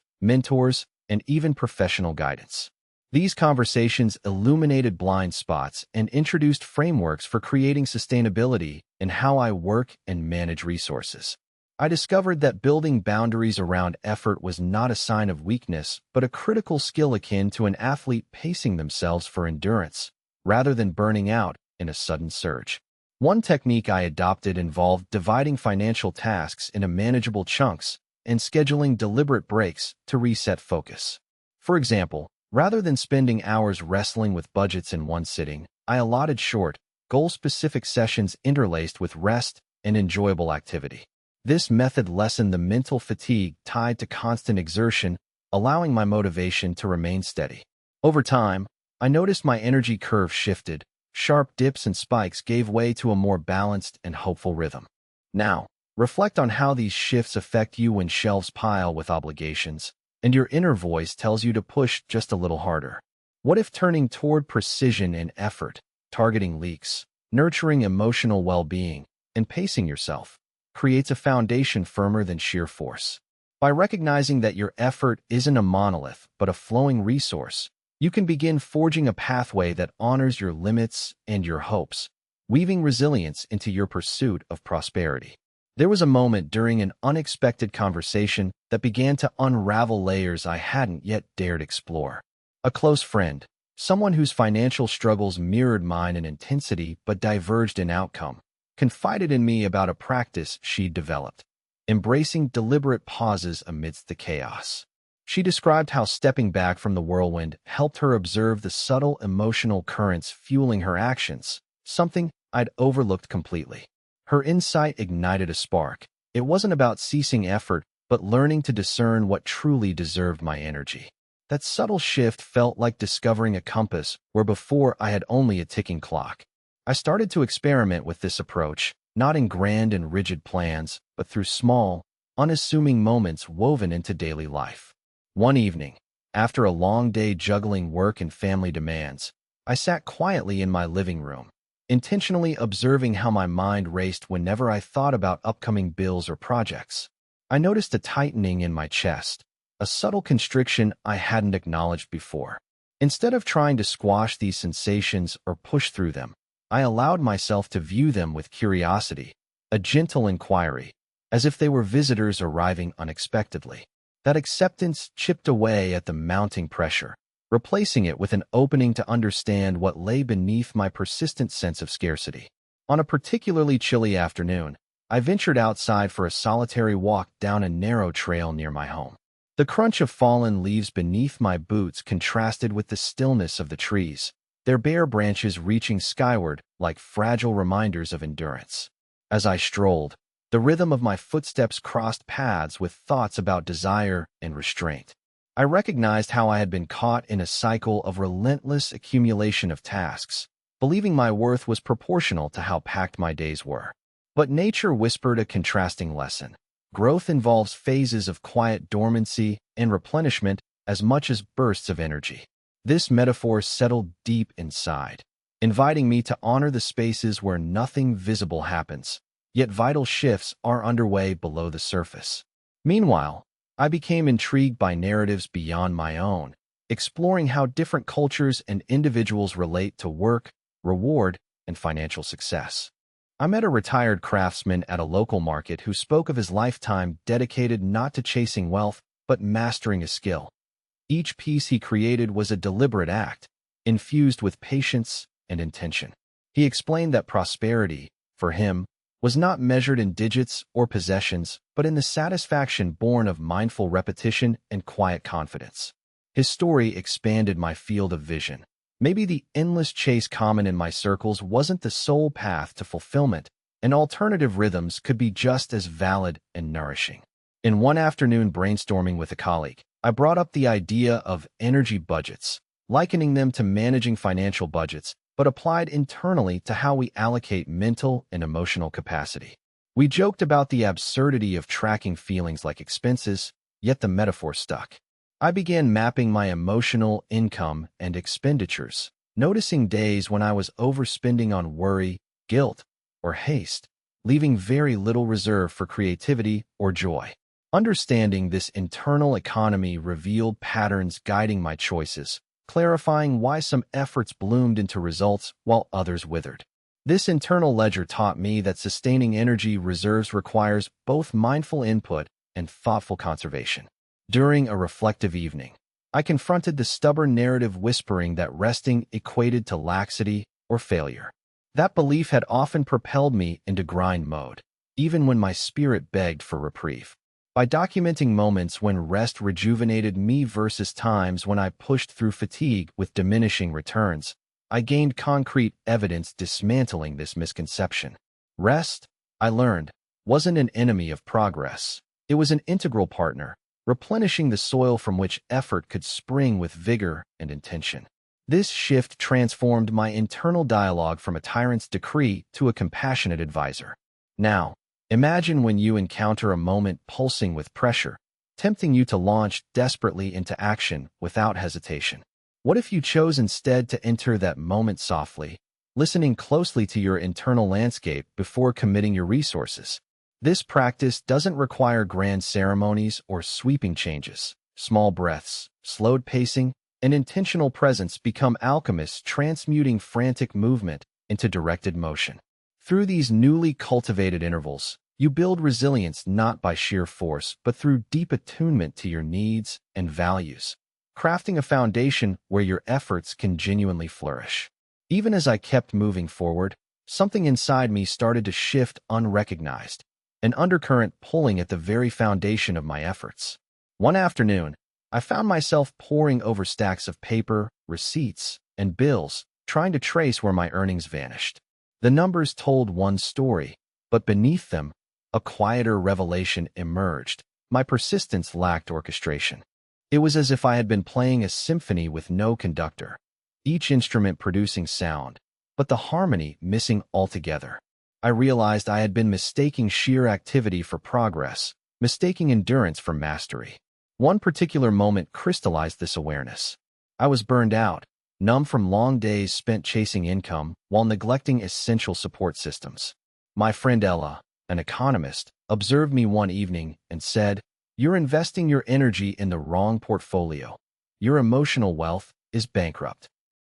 mentors, and even professional guidance. These conversations illuminated blind spots and introduced frameworks for creating sustainability in how I work and manage resources. I discovered that building boundaries around effort was not a sign of weakness, but a critical skill akin to an athlete pacing themselves for endurance, rather than burning out in a sudden surge. One technique I adopted involved dividing financial tasks into manageable chunks and scheduling deliberate breaks to reset focus. For example, rather than spending hours wrestling with budgets in one sitting, I allotted short, goal-specific sessions interlaced with rest and enjoyable activity. This method lessened the mental fatigue tied to constant exertion, allowing my motivation to remain steady. Over time, I noticed my energy curve shifted. Sharp dips and spikes gave way to a more balanced and hopeful rhythm. Now, reflect on how these shifts affect you when shelves pile with obligations, and your inner voice tells you to push just a little harder. What if turning toward precision and effort, targeting leaks, nurturing emotional well-being, and pacing yourself, creates a foundation firmer than sheer force? By recognizing that your effort isn't a monolith, but a flowing resource, you can begin forging a pathway that honors your limits and your hopes, weaving resilience into your pursuit of prosperity. There was a moment during an unexpected conversation that began to unravel layers I hadn't yet dared explore. A close friend, someone whose financial struggles mirrored mine in intensity but diverged in outcome, confided in me about a practice she'd developed, embracing deliberate pauses amidst the chaos. She described how stepping back from the whirlwind helped her observe the subtle emotional currents fueling her actions, something I'd overlooked completely. Her insight ignited a spark. It wasn't about ceasing effort, but learning to discern what truly deserved my energy. That subtle shift felt like discovering a compass where before I had only a ticking clock. I started to experiment with this approach, not in grand and rigid plans, but through small, unassuming moments woven into daily life. One evening, after a long day juggling work and family demands, I sat quietly in my living room, intentionally observing how my mind raced whenever I thought about upcoming bills or projects. I noticed a tightening in my chest, a subtle constriction I hadn't acknowledged before. Instead of trying to squash these sensations or push through them, I allowed myself to view them with curiosity, a gentle inquiry, as if they were visitors arriving unexpectedly. That acceptance chipped away at the mounting pressure, replacing it with an opening to understand what lay beneath my persistent sense of scarcity. On a particularly chilly afternoon, I ventured outside for a solitary walk down a narrow trail near my home. The crunch of fallen leaves beneath my boots contrasted with the stillness of the trees, their bare branches reaching skyward like fragile reminders of endurance. As I strolled, the rhythm of my footsteps crossed paths with thoughts about desire and restraint. I recognized how I had been caught in a cycle of relentless accumulation of tasks, believing my worth was proportional to how packed my days were. But nature whispered a contrasting lesson. Growth involves phases of quiet dormancy and replenishment as much as bursts of energy. This metaphor settled deep inside, inviting me to honor the spaces where nothing visible happens, yet vital shifts are underway below the surface. Meanwhile, I became intrigued by narratives beyond my own, exploring how different cultures and individuals relate to work, reward, and financial success. I met a retired craftsman at a local market who spoke of his lifetime dedicated not to chasing wealth, but mastering a skill. Each piece he created was a deliberate act, infused with patience and intention. He explained that prosperity, for him, was not measured in digits or possessions, but in the satisfaction born of mindful repetition and quiet confidence. His story expanded my field of vision. Maybe the endless chase common in my circles wasn't the sole path to fulfillment, and alternative rhythms could be just as valid and nourishing. In one afternoon brainstorming with a colleague, I brought up the idea of energy budgets, likening them to managing financial budgets, but applied internally to how we allocate mental and emotional capacity. We joked about the absurdity of tracking feelings like expenses, yet the metaphor stuck. I began mapping my emotional income and expenditures, noticing days when I was overspending on worry, guilt, or haste, leaving very little reserve for creativity or joy. Understanding this internal economy revealed patterns guiding my choices, clarifying why some efforts bloomed into results while others withered. This internal ledger taught me that sustaining energy reserves requires both mindful input and thoughtful conservation. During a reflective evening, I confronted the stubborn narrative whispering that resting equated to laxity or failure. That belief had often propelled me into grind mode, even when my spirit begged for reprieve. By documenting moments when rest rejuvenated me versus times when I pushed through fatigue with diminishing returns, I gained concrete evidence dismantling this misconception. Rest, I learned, wasn't an enemy of progress. It was an integral partner, replenishing the soil from which effort could spring with vigor and intention. This shift transformed my internal dialogue from a tyrant's decree to a compassionate advisor. Now, imagine when you encounter a moment pulsing with pressure, tempting you to launch desperately into action without hesitation. What if you chose instead to enter that moment softly, listening closely to your internal landscape before committing your resources? This practice doesn't require grand ceremonies or sweeping changes. Small breaths, slowed pacing, and intentional presence become alchemists, transmuting frantic movement into directed motion. Through these newly cultivated intervals, you build resilience not by sheer force, but through deep attunement to your needs and values, crafting a foundation where your efforts can genuinely flourish. Even as I kept moving forward, something inside me started to shift unrecognized, an undercurrent pulling at the very foundation of my efforts. One afternoon, I found myself poring over stacks of paper, receipts, and bills, trying to trace where my earnings vanished. The numbers told one story, but beneath them, a quieter revelation emerged. My persistence lacked orchestration. It was as if I had been playing a symphony with no conductor, each instrument producing sound, but the harmony missing altogether. I realized I had been mistaking sheer activity for progress, mistaking endurance for mastery. One particular moment crystallized this awareness. I was burned out, numb from long days spent chasing income while neglecting essential support systems. My friend Ella, an economist, observed me one evening and said, "You're investing your energy in the wrong portfolio. Your emotional wealth is bankrupt."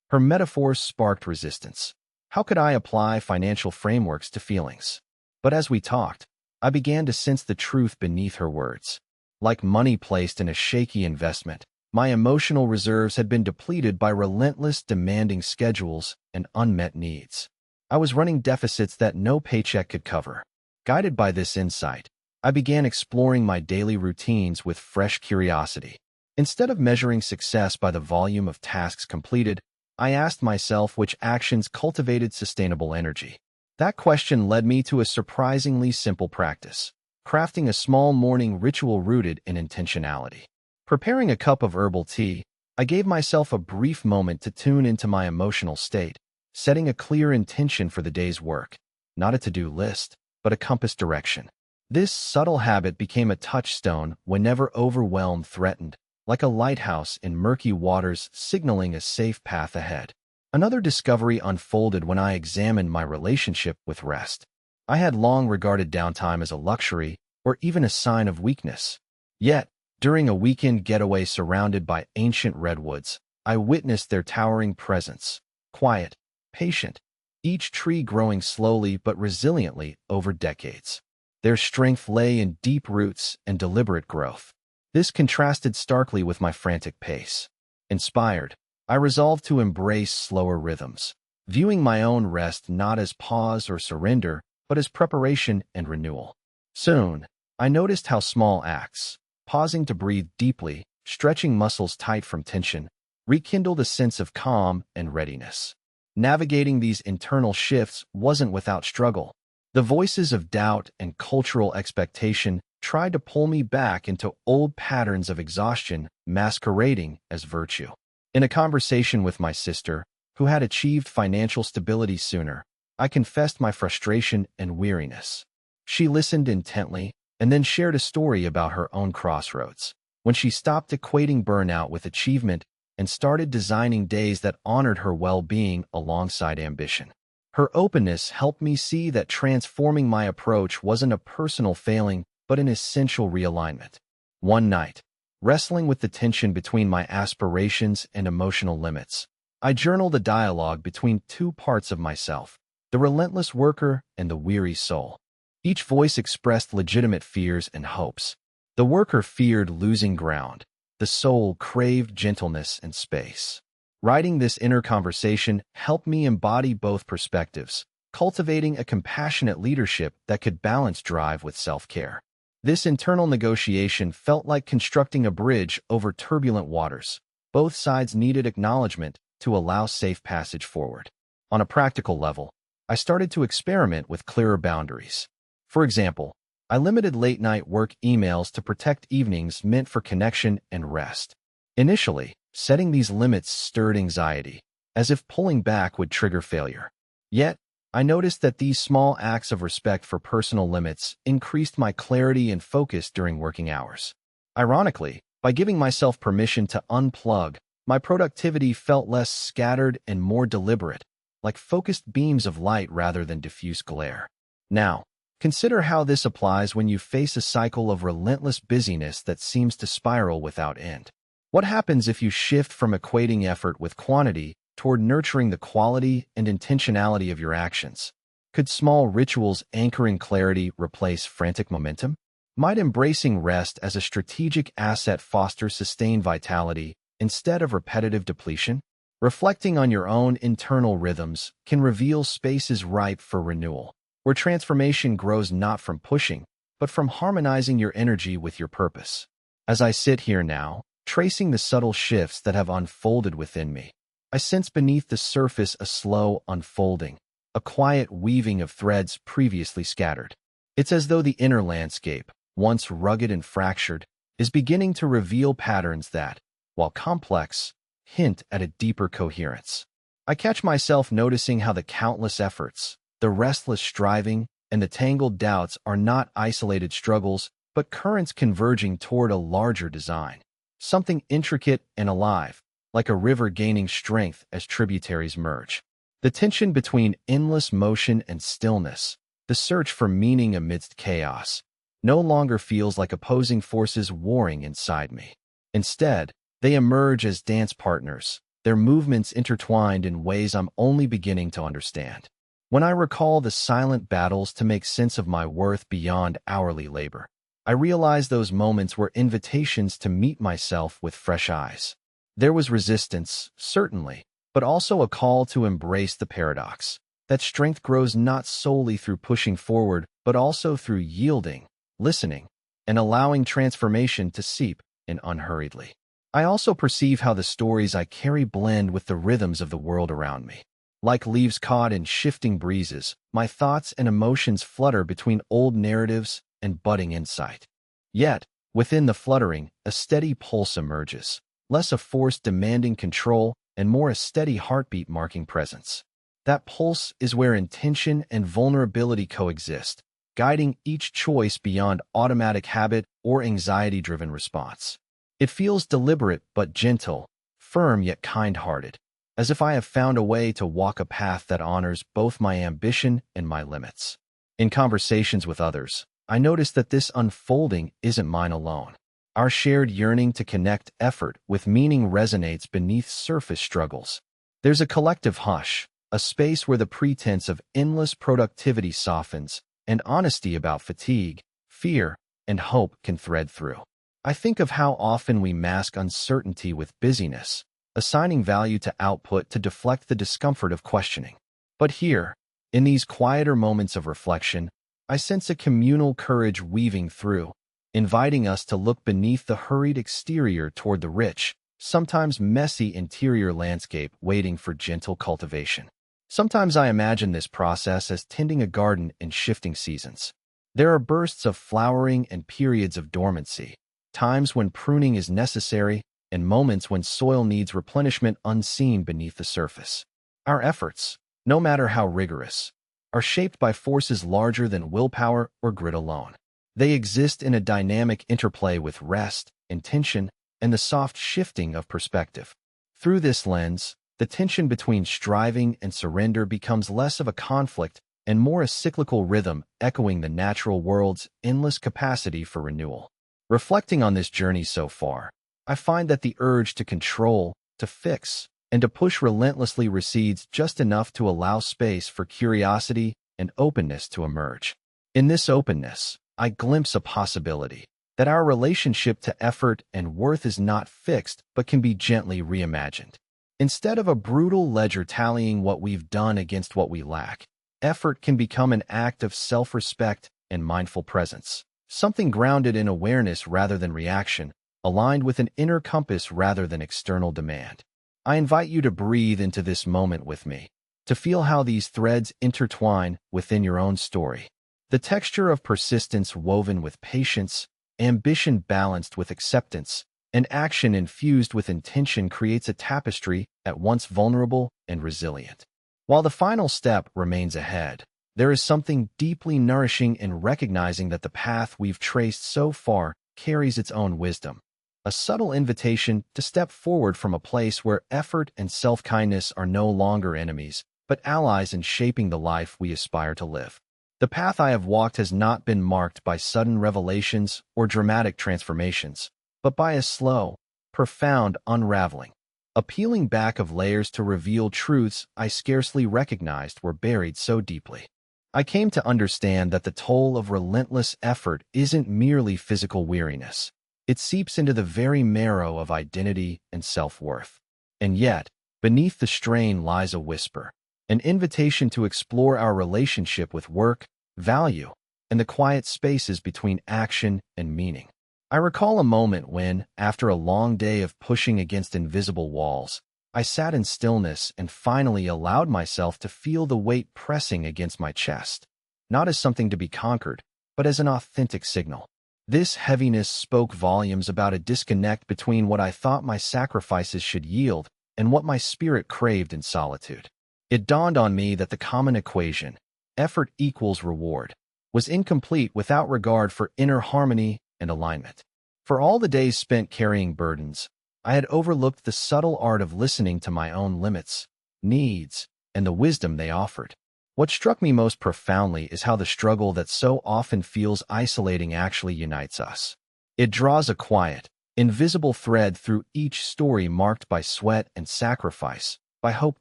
Her metaphors sparked resistance. How could I apply financial frameworks to feelings? But as we talked, I began to sense the truth beneath her words. Like money placed in a shaky investment, my emotional reserves had been depleted by relentless demanding schedules and unmet needs. I was running deficits that no paycheck could cover. Guided by this insight, I began exploring my daily routines with fresh curiosity. Instead of measuring success by the volume of tasks completed, I asked myself which actions cultivated sustainable energy. That question led me to a surprisingly simple practice: crafting a small morning ritual rooted in intentionality. Preparing a cup of herbal tea, I gave myself a brief moment to tune into my emotional state, setting a clear intention for the day's work, not a to-do list, but a compass direction. This subtle habit became a touchstone whenever overwhelm threatened, like a lighthouse in murky waters signaling a safe path ahead. Another discovery unfolded when I examined my relationship with rest. I had long regarded downtime as a luxury or even a sign of weakness. Yet, during a weekend getaway surrounded by ancient redwoods, I witnessed their towering presence, quiet, patient, each tree growing slowly but resiliently over decades. Their strength lay in deep roots and deliberate growth. This contrasted starkly with my frantic pace. Inspired, I resolved to embrace slower rhythms, viewing my own rest not as pause or surrender, but as preparation and renewal. Soon, I noticed how small acts, pausing to breathe deeply, stretching muscles tight from tension, rekindled a sense of calm and readiness. Navigating these internal shifts wasn't without struggle. The voices of doubt and cultural expectation tried to pull me back into old patterns of exhaustion masquerading as virtue. In a conversation with my sister, who had achieved financial stability sooner, I confessed my frustration and weariness. She listened intently and then shared a story about her own crossroads, when she stopped equating burnout with achievement and started designing days that honored her well-being alongside ambition. Her openness helped me see that transforming my approach wasn't a personal failing but an essential realignment. One night, wrestling with the tension between my aspirations and emotional limits, I journaled a dialogue between two parts of myself, the relentless worker and the weary soul. Each voice expressed legitimate fears and hopes. The worker feared losing ground. The soul craved gentleness and space. Writing this inner conversation helped me embody both perspectives, cultivating a compassionate leadership that could balance drive with self-care. This internal negotiation felt like constructing a bridge over turbulent waters. Both sides needed acknowledgement to allow safe passage forward. On a practical level, I started to experiment with clearer boundaries. For example, I limited late-night work emails to protect evenings meant for connection and rest. Initially, setting these limits stirred anxiety, as if pulling back would trigger failure. Yet, I noticed that these small acts of respect for personal limits increased my clarity and focus during working hours. Ironically, by giving myself permission to unplug, my productivity felt less scattered and more deliberate, like focused beams of light rather than diffuse glare. Now, consider how this applies when you face a cycle of relentless busyness that seems to spiral without end. What happens if you shift from equating effort with quantity toward nurturing the quality and intentionality of your actions? Could small rituals anchoring clarity replace frantic momentum? Might embracing rest as a strategic asset foster sustained vitality instead of repetitive depletion? Reflecting on your own internal rhythms can reveal spaces ripe for renewal, where transformation grows not from pushing, but from harmonizing your energy with your purpose. As I sit here now, tracing the subtle shifts that have unfolded within me, I sense beneath the surface a slow unfolding, a quiet weaving of threads previously scattered. It's as though the inner landscape, once rugged and fractured, is beginning to reveal patterns that, while complex, hint at a deeper coherence. I catch myself noticing how the countless efforts, the restless striving, and the tangled doubts are not isolated struggles, but currents converging toward a larger design. Something intricate and alive, like a river gaining strength as tributaries merge. The tension between endless motion and stillness, the search for meaning amidst chaos, no longer feels like opposing forces warring inside me. Instead, they emerge as dance partners, their movements intertwined in ways I'm only beginning to understand. When I recall the silent battles to make sense of my worth beyond hourly labor, I realize those moments were invitations to meet myself with fresh eyes. There was resistance, certainly, but also a call to embrace the paradox, that strength grows not solely through pushing forward, but also through yielding, listening, and allowing transformation to seep in unhurriedly. I also perceive how the stories I carry blend with the rhythms of the world around me. Like leaves caught in shifting breezes, my thoughts and emotions flutter between old narratives and budding insight. Yet, within the fluttering, a steady pulse emerges, less a force demanding control and more a steady heartbeat marking presence. That pulse is where intention and vulnerability coexist, guiding each choice beyond automatic habit or anxiety-driven response. It feels deliberate but gentle, firm yet kind-hearted, as if I have found a way to walk a path that honors both my ambition and my limits. In conversations with others, I notice that this unfolding isn't mine alone. Our shared yearning to connect effort with meaning resonates beneath surface struggles. There's a collective hush, a space where the pretense of endless productivity softens, and honesty about fatigue, fear, and hope can thread through. I think of how often we mask uncertainty with busyness, assigning value to output to deflect the discomfort of questioning. But here, in these quieter moments of reflection, I sense a communal courage weaving through, inviting us to look beneath the hurried exterior toward the rich, sometimes messy interior landscape waiting for gentle cultivation. Sometimes I imagine this process as tending a garden in shifting seasons. There are bursts of flowering and periods of dormancy, times when pruning is necessary and moments when soil needs replenishment unseen beneath the surface. Our efforts, no matter how rigorous, are shaped by forces larger than willpower or grit alone. They exist in a dynamic interplay with rest, intention, and the soft shifting of perspective. Through this lens, the tension between striving and surrender becomes less of a conflict and more a cyclical rhythm echoing the natural world's endless capacity for renewal. Reflecting on this journey so far, I find that the urge to control, to fix, and to push relentlessly recedes just enough to allow space for curiosity and openness to emerge. In this openness, I glimpse a possibility that our relationship to effort and worth is not fixed but can be gently reimagined. Instead of a brutal ledger tallying what we've done against what we lack, effort can become an act of self-respect and mindful presence, something grounded in awareness rather than reaction, aligned with an inner compass rather than external demand. I invite you to breathe into this moment with me, to feel how these threads intertwine within your own story. The texture of persistence woven with patience, ambition balanced with acceptance, and action infused with intention creates a tapestry at once vulnerable and resilient. While the final step remains ahead, there is something deeply nourishing in recognizing that the path we've traced so far carries its own wisdom, a subtle invitation to step forward from a place where effort and self-kindness are no longer enemies, but allies in shaping the life we aspire to live. The path I have walked has not been marked by sudden revelations or dramatic transformations, but by a slow, profound unraveling, a peeling back of layers to reveal truths I scarcely recognized were buried so deeply. I came to understand that the toll of relentless effort isn't merely physical weariness. It seeps into the very marrow of identity and self-worth. And yet, beneath the strain lies a whisper, an invitation to explore our relationship with work, value, and the quiet spaces between action and meaning. I recall a moment when, after a long day of pushing against invisible walls, I sat in stillness and finally allowed myself to feel the weight pressing against my chest, not as something to be conquered, but as an authentic signal. This heaviness spoke volumes about a disconnect between what I thought my sacrifices should yield and what my spirit craved in solitude. It dawned on me that the common equation, effort equals reward, was incomplete without regard for inner harmony and alignment. For all the days spent carrying burdens, I had overlooked the subtle art of listening to my own limits, needs, and the wisdom they offered. What struck me most profoundly is how the struggle that so often feels isolating actually unites us. It draws a quiet, invisible thread through each story marked by sweat and sacrifice, by hope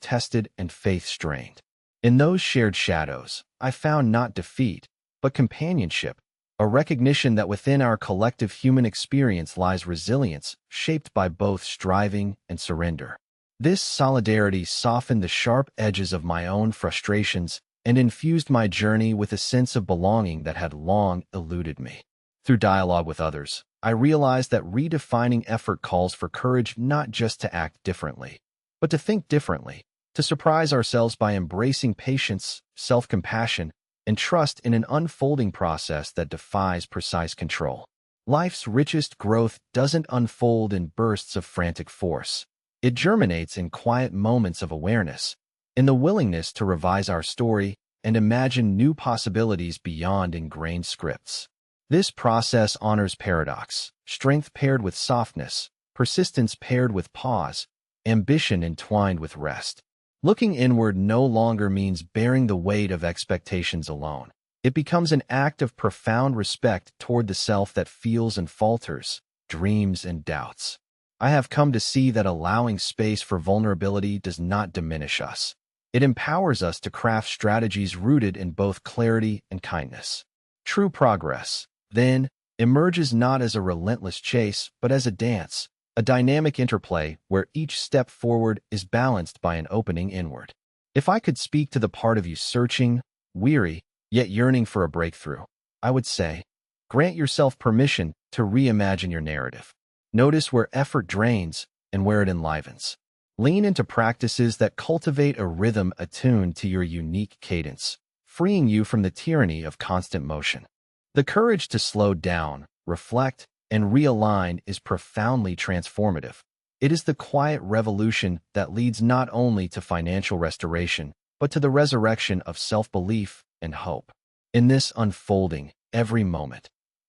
tested and faith strained. In those shared shadows, I found not defeat, but companionship, a recognition that within our collective human experience lies resilience, shaped by both striving and surrender. This solidarity softened the sharp edges of my own frustrations and infused my journey with a sense of belonging that had long eluded me. Through dialogue with others, I realized that redefining effort calls for courage not just to act differently, but to think differently, to surprise ourselves by embracing patience, self-compassion, and trust in an unfolding process that defies precise control. Life's richest growth doesn't unfold in bursts of frantic force. It germinates in quiet moments of awareness, in the willingness to revise our story and imagine new possibilities beyond ingrained scripts. This process honors paradox, strength paired with softness, persistence paired with pause, ambition entwined with rest. Looking inward no longer means bearing the weight of expectations alone. It becomes an act of profound respect toward the self that feels and falters, dreams and doubts. I have come to see that allowing space for vulnerability does not diminish us. It empowers us to craft strategies rooted in both clarity and kindness. True progress, then, emerges not as a relentless chase, but as a dance, a dynamic interplay where each step forward is balanced by an opening inward. If I could speak to the part of you searching, weary, yet yearning for a breakthrough, I would say, grant yourself permission to reimagine your narrative. Notice where effort drains, and where it enlivens. Lean into practices that cultivate a rhythm attuned to your unique cadence, freeing you from the tyranny of constant motion. The courage to slow down, reflect, and realign is profoundly transformative. It is the quiet revolution that leads not only to financial restoration, but to the resurrection of self-belief and hope. In this unfolding, every moment,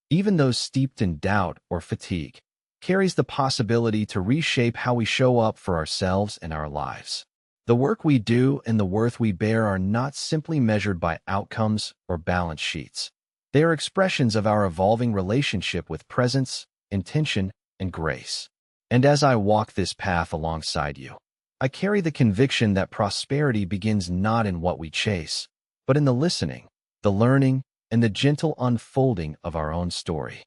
even those steeped in doubt or fatigue, carries the possibility to reshape how we show up for ourselves and our lives. The work we do and the worth we bear are not simply measured by outcomes or balance sheets. They are expressions of our evolving relationship with presence, intention, and grace. And as I walk this path alongside you, I carry the conviction that prosperity begins not in what we chase, but in the listening, the learning, and the gentle unfolding of our own story.